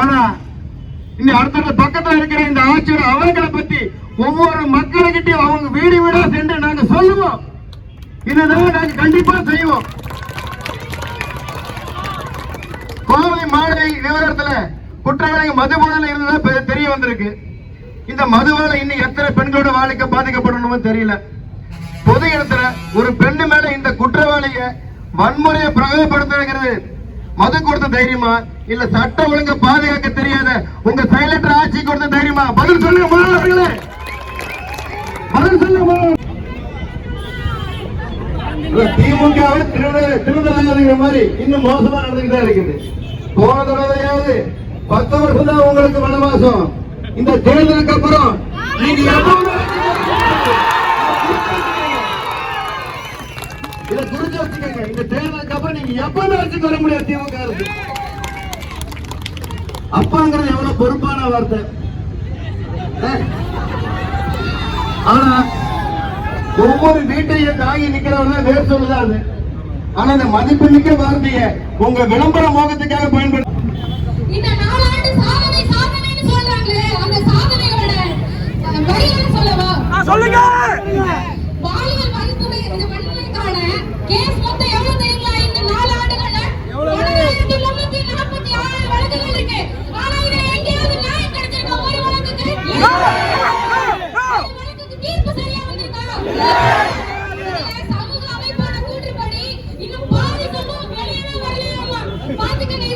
ஆனா இந்த அடுத்த பக்கத்துல இருக்கிற இந்த ஆட்சியர் அவர்களை பத்தி ஒவ்வொரு மக்கள்கிட்டையும் அவங்க வீடு வீடா சென்று நாங்க சொல்லுவோம். இதுதான் நாங்க கண்டிப்பா செய்வோம். கோவை மாநகர விவகாரத்துல குற்றவாளிகள் மதுபானம் இருந்ததா தெரிய வந்திருக்கு. இந்த மதுவால இன்னும் எத்தனை பெண்களோட வாழ்க்கை பாதிக்கப்படணும் தெரியல. பொது இடத்துல ஒரு பெண்ணு மேல இந்த குற்றவாளிய வன்முறையை பிரயோகப்படுத்துகிறது மது கொடுத்த தைரியமா இல்ல சட்ட ஒழுங்க பாதுகாக்க தெரியாத உங்க சைலண்ட் ஆட்சி கொடுத்த தைரியமா? பதில் சொல்லுங்க மாணவர்களே, பதில் சொல்லுங்க. திமுக திருநெல்வேலி மாதிரி இன்னும் மோசமா நடந்துகிட்டே இருக்குது. போன தடவையாவது 10 வருஷம் தான் உங்களுக்கு வனவாசம். இந்த தேர்தலுக்கு அப்புறம் நீங்க இதை குறிச்சு வச்சுக்கோங்க. இந்த தேர்தலுக்கு அப்புறம் நீங்க எப்ப ஆட்சிக்கு வர முடியாது. திமுக அரசு அப்பாங்கிறது எவ்வளவு பொறுப்பான வார்த்தை. ஆனா ஒவ்வொரு வீட்டையும் தாங்கி நிக்கிறவங்க வேறு சொல்லுதான். ஆனா இந்த மதிப்பு மிக்க வார்த்தைய உங்க விளம்பர மோகத்துக்காக பயன்படுத்த இந்த 4 ஆண்டு சாதனை சாதனைன்னு சொல்றாங்களே, அந்த சாதனையோட வரிகள் சொல்லவா? சொல்லுங்க. பாலியல் வன்முறை இந்த வன்முறைக்கான கேஸ் மொத்தம் எவ்வளவு தெரியுங்களா? இந்த 4 ஆண்டுகள்ல 1346 வழக்குகள் இருக்கு. ஆனா இதுல எங்கேயாவது நியாயம் கிடைச்சிருக்கா? ஒரு வழக்குக்கு தீர்ப்பு சரியா வந்திருக்கா? சமூக அமைப்பான கூற்றுப்படி இன்னும் பாதி சொல்லும் வெளியவே வரலையாமா. பாத்துக்கங்க.